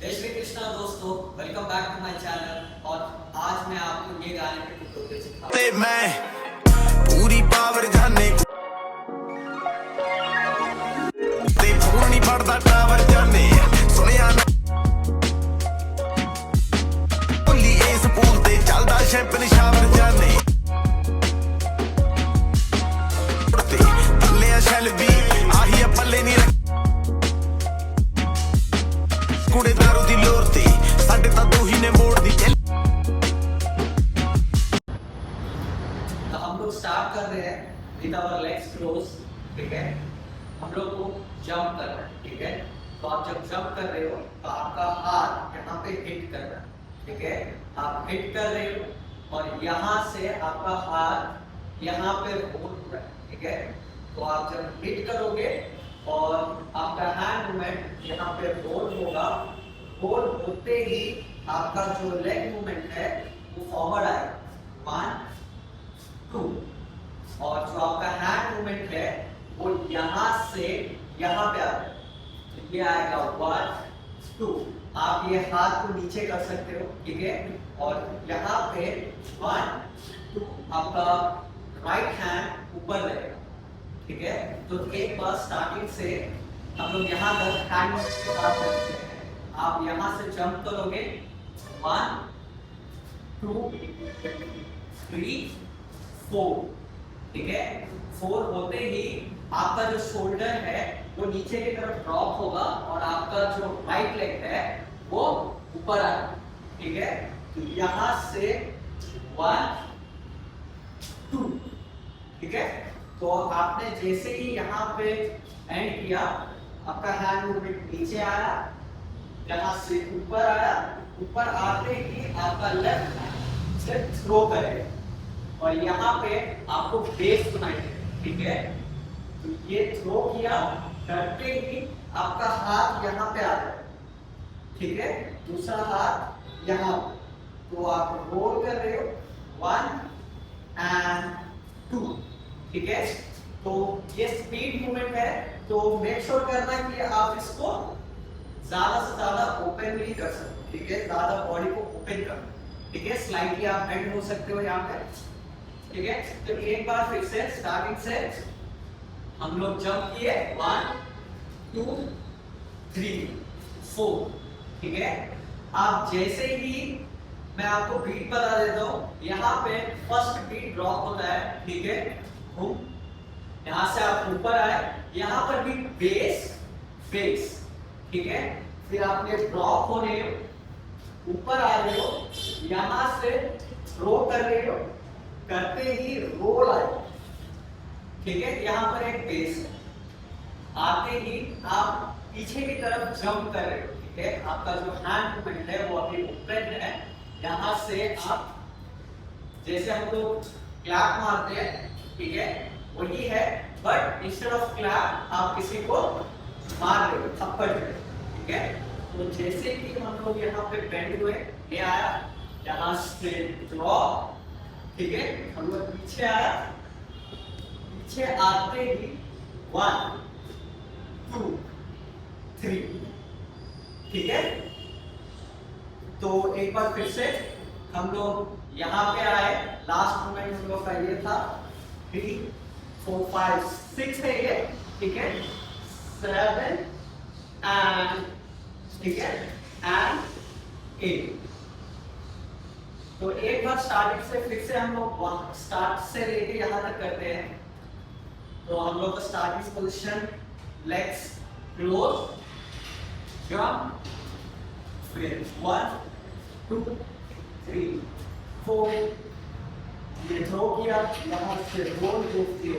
जय श्री कृष्णा दोस्तों, welcome back to my channel. और आज मैं आपको ये गाने पे कुछ होते सिखाऊंगा। मैं पूरी पावर जाने ते फोन नहीं पड़ता टावर जाने सुनिया ना भुल्ली इस पूल ते चलदा शैंपन शावर जाने उड़ते थल्ले शैल भी आही पल्ले नहीं कुड़े दारू दी लोर ते साडे तां दो ही ने मोड़ दी तो हम लोग स्टार्ट कर रहे हैं विद आवर लेग्स क्लोज। ठीक है, हम लोग को जंप करना है। ठीक है, तो आप जब जंप कर रहे हो तो आपका हाथ यहाँ पे हिट करना है। ठीक है, आप हिट कर रहे हो और यहाँ से आपका हाथ यहाँ पे होल्ड हो रहा है। ठीक है, तो आप जब हिट करोगे और आपका हैंड मूवमेंट यहाँ पे रोल होगा, रोल होते ही आपका जो लेग मूवमेंट है वो फॉरवर्ड आएगा 1 2, और जो आपका हैंड मूवमेंट है वो यहाँ से यहाँ पे आ रहा है। तो ये आएगा 1 2। आप ये हाथ को नीचे कर सकते हो। ठीक है, और यहाँ पे 1 2 आपका राइट हैंड ऊपर रहेगा। ठीक है, तो एक बार स्टार्टिंग से हम लोग यहाँ तक हैंड स्टार्ट करते हैं। आप यहाँ से जंप करोगे 1 2 3 4। ठीक है, 4 होते ही आपका जो शोल्डर है वो नीचे की तरफ ड्रॉप होगा और आपका जो राइट लेग है वो ऊपर आएगा। ठीक है, तो यहाँ से 1 2। ठीक है, तो आपने जैसे ही यहाँ पे एंड किया, आपका हैंड मूवमेंट नीचे आया, यहाँ से ऊपर आया, ऊपर आते ही आपका लेफ्ट हैंड से थ्रो करेगा और यहाँ पे आपको बेस सुनाई देगा। ठीक है, तो ये थ्रो किया, करते ही आपका हाथ यहाँ पे आ जाएगा। ठीक है, दूसरा हाथ यहाँ, तो आप रोल कर रहे हो 1 एंड 2। ठीक है, तो ये स्पीड मूवमेंट है, तो मेक श्योर करना कि आप इसको ज्यादा से ज्यादा ओपनली कर सकते। ठीक है, ज्यादा बॉडी को ओपन करना। ठीक है, स्लाइडली आप बेंड हो सकते हो यहाँ पे। ठीक है, तो एक बार फिर से स्टार्टिंग से हम लोग जंप किए 1 2 3 4। ठीक है, आप जैसे ही मैं आपको बीट बता देता हूँ, यहाँ पे फर्स्ट बीट ड्रॉप होता है। ठीक है, यहाँ से आप ऊपर आए, यहाँ पर भी बेस बेस। ठीक है, फिर आप ये ड्रॉप हो रहे हो, ऊपर आ रहे हो, यहाँ से रो कर रहे हो, करते ही रोल आए। ठीक है, यहाँ पर एक बेस है, आते ही आप पीछे की तरफ जंप कर रहे हो। ठीक है, आपका जो हैंड मूवमेंट है वो अभी ओपन है। यहाँ से आप जैसे हम लोग क्लैप मारते हैं, ठीक है, वही है, बट इंस्टेड ऑफ क्लैप आप किसी को मार रहे हो, थप्पड़ रहे हो। ठीक है, तो जैसे कि हम लोग यहाँ पे बेंड हुए, ये आया, यहाँ से ड्रॉप। ठीक है, हम लोग पीछे आया, पीछे आते ही 1 2 3। ठीक है, तो एक बार फिर से हम लोग यहाँ पे आए, लास्ट मोमेंट हम लोग का ये था 3 4 5 6 है ये। ठीक है, 7 एंड, ठीक है, एंड 8। तो एक बार स्टार्टिंग से फिर से हम लोग स्टार्ट से लेके यहाँ तक करते हैं। तो हम लोग का starting position, legs close, jump, फिर 1 2 3 4, ये थ्रो किया, यहाँ से रोल करके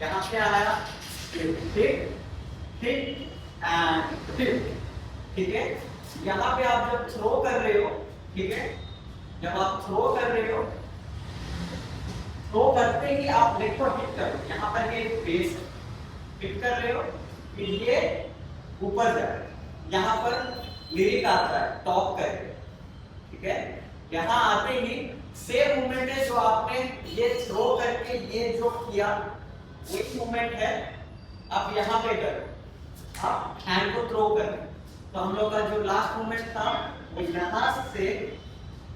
यहाँ पे आया, फिर हिट हिट एंड हिट। ठीक है, यहाँ पे आप जब थ्रो कर रहे हो, ठीक है, जब आप थ्रो कर रहे हो, थ्रो करते ही आप लेग को हिट करो। यहाँ पर ये बेस हिट कर रहे हो, फिर ये ऊपर जा रहा है, यहाँ पर लिरिक आता है टॉप करके। ठीक है, यहाँ आते ही सेम मूवमेंट है जो आपने ये थ्रो करके ये जो किया, वही मूवमेंट है। अब यहाँ पे करो, आप हैंड को थ्रो करें, तो हम लोग का जो लास्ट मूवमेंट था वो यहाँ से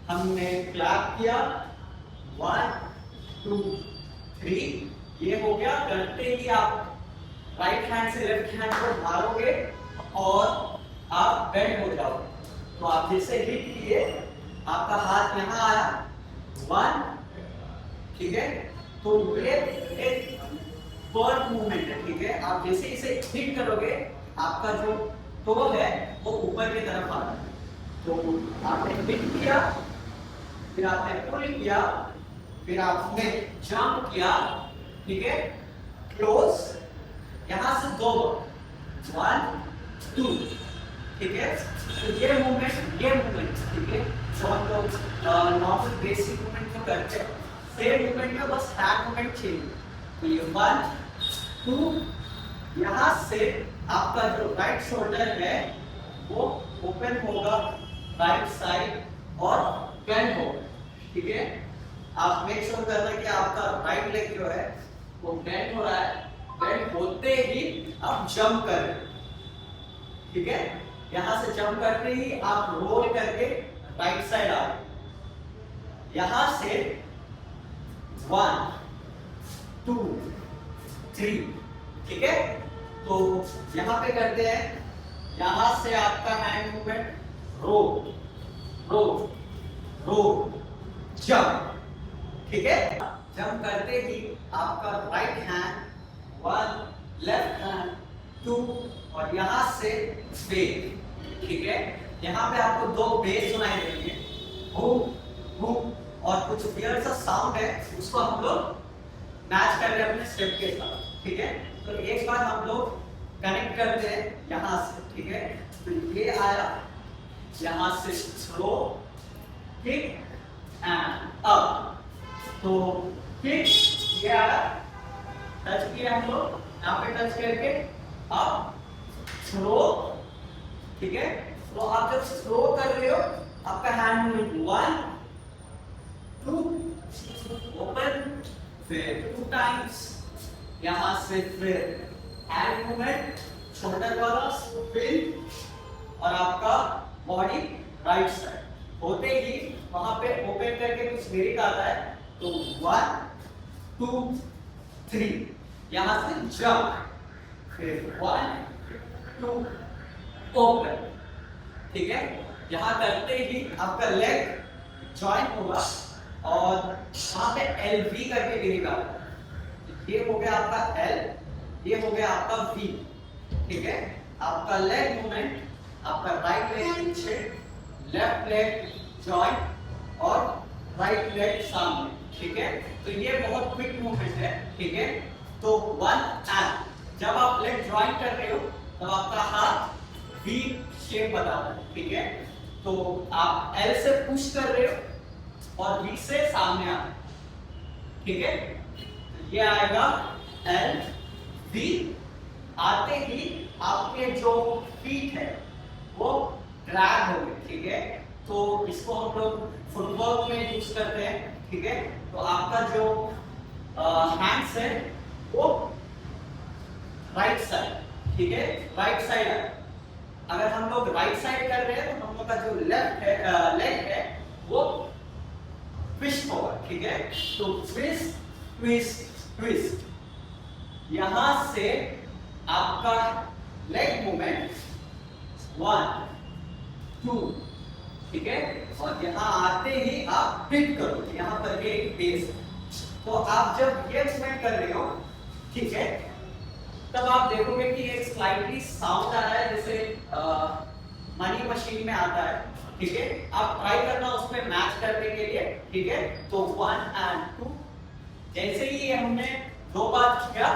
हमने क्लैप किया 1 2 3 ये हो गया। करते ही आप राइट हैंड से लेफ्ट हैंड को मारोगे और आप बेंड हो जाओगे। तो आप जैसे हिट किए आपका हाथ यहाँ आया 1, ठीक है। तो ये एक फॉरवर्ड मूवमेंट है, ठीक है। आप जैसे इसे हिट करोगे आपका जो टो है वो ऊपर की तरफ आ रहा है। तो आपने हिट किया, फिर आपने पुल किया, फिर आपने जंप किया, ठीक है। क्लोज यहां से 2 1 2, ठीक है। तो ये मूवमेंट, ठीक है। जो हम लोग नॉर्मल बेसिक मूवमेंट जो करते हैं सेम मूवमेंट में बस हैंड मूवमेंट चेंज। तो ये 1 2, यहाँ से आपका जो राइट शोल्डर है वो ओपन होगा राइट साइड और बेंड होगा, ठीक है। आप मेक श्योर करना कि आपका राइट लेग जो है वो बेंड हो रहा है। बेंड होते ही आप जंप कर रहे हो, ठीक है। यहाँ से जंप करते ही आप रोल करके राइट साइड आ रहे। यहाँ से 1 2 3, ठीक है। तो यहाँ पे करते हैं, यहाँ से आपका हैंड मूवमेंट रो रो रो जंप, ठीक है। जंप करते ही आपका राइट हैंड 1, लेफ्ट हैंड 2 और यहाँ से बेस, ठीक है। यहाँ पे आपको 2 बेस सुनाई देंगे, हुक हुक और कुछ वियर्ड सा साउंड है, उसको हम लोग मैच कर रहे हैं अपने स्टेप के साथ, ठीक है। तो एक बार हम लोग कनेक्ट करते हैं यहाँ से, ठीक है। तो ये आया, यहाँ से स्लो किक एंड अप। तो किक ये आया, टच किया हम लोग, यहाँ पे टच करके अप स्लो, ठीक है। तो आप जब स्लो कर रहे हो आपका हैंड मूवमेंट 1 2 ओपन, फिर 2 टाइम्स, यहाँ से फिर हैंड मूवमेंट शोल्डर वाला स्पिन और आपका बॉडी राइट साइड होते ही वहां पे ओपन करके कुछ लिरिक आता है। तो 1 2 3 यहाँ से जंप, फिर 1 2 ओपन, ठीक है। यहाँ करते ही आपका लेग जॉइन होगा और वहां पे LV करके लिरिक आता है। ये हो गया आपका L, ये हो गया आपका V, ठीक है। आपका लेग मूवमेंट, आपका राइट लेग पीछे, लेफ्ट लेग जॉइन और राइट लेग सामने, ठीक है। तो ये बहुत क्विक मूवमेंट है, ठीक है। तो 1 एंड जब आप लेग जॉइन कर रहे हो तब आपका हाथ V शेप बना रहा है, ठीक है। तो आप L से पुश कर रहे हो और V से सामने आ रहे हो, ठीक है। ये आएगा L V, आते ही आपके जो फीट है वो ड्रैग हो गए, ठीक है। तो इसको हम लोग फुटबॉल में यूज करते हैं, ठीक है। तो आपका जो हैंड्स है वो राइट साइड, ठीक है, राइट साइड है। अगर हम लोग राइट साइड कर रहे हैं तो हम लोग का जो लेफ्ट है लेग है वो ट्विस्ट होगा, ठीक है। तो ट्विस्ट ट्विस्ट ट्विस्ट, यहां से आपका लेग मूवमेंट 1 2, ठीक है। और यहाँ आते ही आप हिट करो, यहाँ पर ये एक बेस है। तो आप जब ये मूवमेंट कर रहे हो, ठीक है, तब आप देखोगे कि एक स्लाइटली साउंड आ रहा है जैसे मनी मशीन में आता है, ठीक है। आप ट्राई करना उसमें मैच करने के लिए, ठीक है। तो 1 एंड 2, जैसे ही हमने 2 बार किया,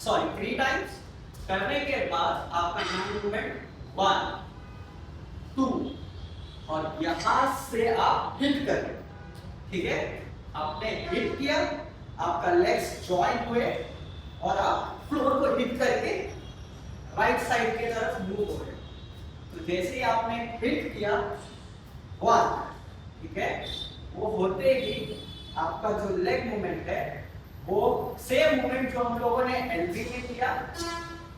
सॉरी 3 टाइम्स करने के बाद आपका हैंड मूवमेंट 1 2 और यहां से आप हिट कर रहे, ठीक है। आपने हिट किया, आपका लेग्स जॉइन हुए और आप फ्लोर को हिट करके राइट साइड की तरफ मूव हो रहे। तो जैसे ही आपने हिट किया 1, ठीक है, वो होते ही आपका जो लेग मूवमेंट है वो सेम मूवमेंट जो हम लोगों ने एलबी में किया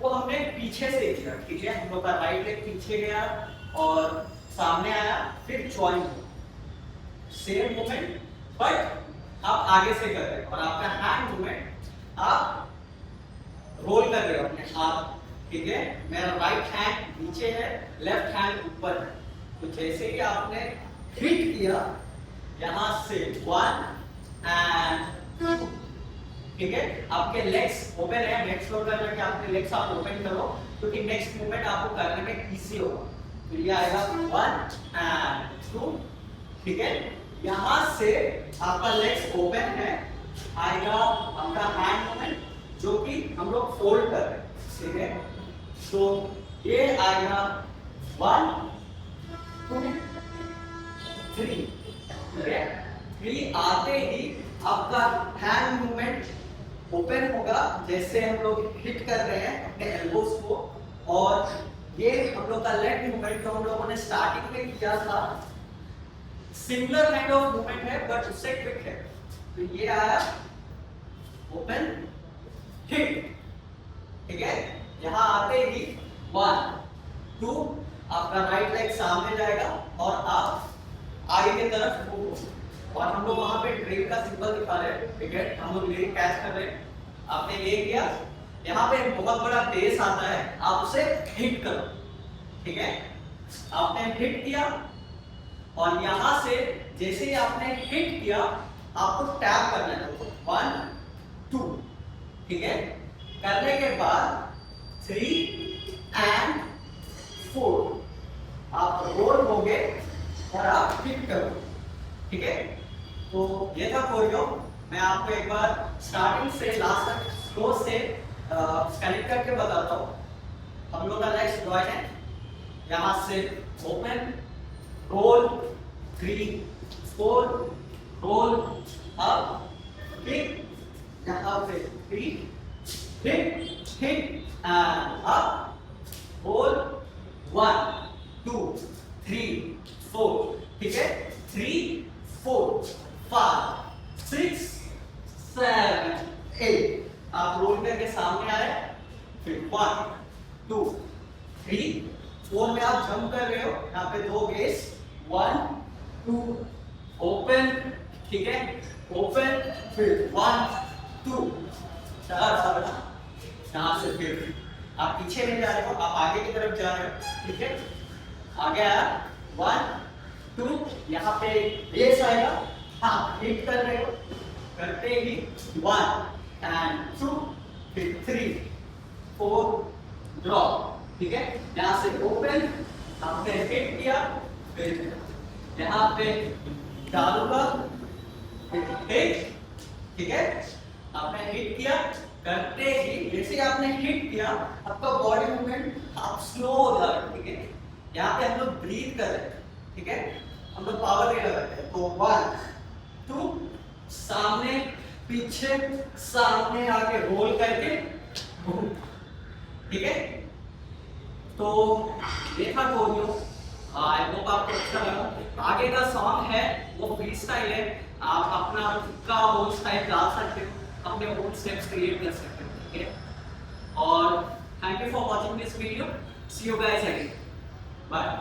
वो हमने पीछे से किया, ठीक है। हम लोग का राइट लेग पीछे गया और सामने आया, फिर ज्वाइन हुआ, सेम मूवमेंट बट आप आगे से कर रहे हैं। और आपका हैंड मूवमेंट आप रोल कर रहे हो अपने हाथ, ठीक है। मेरा राइट हैंड नीचे है, लेफ्ट हैंड ऊपर है। तो जैसे ही आपने हिट किया यहां से 1 एंड 2, ठीक है। आपके लेग्स ओपन है, नेक्स्ट फ्लोर करना कि आपके लेग्स आप ओपन करो, क्योंकि नेक्स्ट मूवमेंट आपको करने में इजी होगा। तो ये आएगा 1 एंड 2, ठीक है। यहां से आपका लेग्स ओपन है, आएगा आपका हैंड मूवमेंट जो कि हम लोग फोल्ड कर रहे हैं, ठीक है। तो ये आएगा 1 2 3, ठीक है। 3 आते ही आपका हैंड मूवमेंट ओपन होगा, जैसे हम लोग हिट कर रहे हैं अपने एल्बोस को। और ये हम लोग का लेग मूवमेंट जो हम लोगों ने स्टार्टिंग में किया था, सिमिलर काइंड ऑफ मूवमेंट है बट उससे क्विक है। तो ये आया ओपन हिट, ठीक है। यहां आते ही 1 2, आपका राइट लेग सामने जाएगा और आप आगे की तरफ मूव। और हम लोग वहां पे ड्रिल का सिंबल दिखा रहे हैं, ठीक है। हम लोग ड्रिल कैच कर रहे हैं, आपने ये किया, यहाँ पे एक बहुत बड़ा बेस आता है, आप उसे हिट करो, ठीक है। आपने हिट किया और यहां से जैसे ही आपने हिट किया आपको टैप करना है, 1 2, ठीक है। करने के बाद 3 एंड 4 आप रोल होगे और आप हिट करो, ठीक है। तो ये था कोरियो। मैं आपको एक बार स्टार्टिंग से लास्ट तक स्लो से कनेक्ट करके बताता हूँ। हम लोग का नेक्स्ट ड्रॉइंग है, यहाँ से open roll 3 4 roll up kick, यहाँ पे 3 hit hit and up roll 1 2 3 4, ठीक है। 3 4 5 6 7 8, आप रोल करके सामने आ रहे हैं, फिर 1 2 3 4 में आप जंप कर रहे हो, यहाँ पे 2 बेस, 1 2 ओपन, ठीक है। ओपन फिर 1 2 4, यहाँ से फिर आप पीछे नहीं जा रहे हो, आप आगे की तरफ जा रहे हो, ठीक है। आगे आया 1 2, यहाँ पे बेस आएगा, हाँ हिट कर रहे हो, करते ही 1 एंड 2 फिर 3 4 ड्रॉप, ठीक है। यहाँ से ओपन आपने हिट किया, फिर यहाँ पे डालूंगा, फिर हिट, ठीक है। आपने हिट किया, करते ही जैसे ही आपने हिट किया आपका बॉडी मूवमेंट आप स्लो हो जा रहे हो, ठीक है। यहाँ पे हम लोग ब्रीथ कर रहे हैं, ठीक है। हम लोग पावर नहीं लगाते हैं। तो 1 2 सामने पीछे सामने आके रोल करके, ठीक है। तो ये था कोरियो। आई होप आपको अच्छा लगा। आगे का सॉन्ग है वो फ्री स्टाइल है, आप अपना खुद का ओन स्टाइल डाल सकते हो, अपने ओन स्टेप्स क्रिएट कर सकते हो, ठीक है। और thank you for watching this video, see you guys again, bye.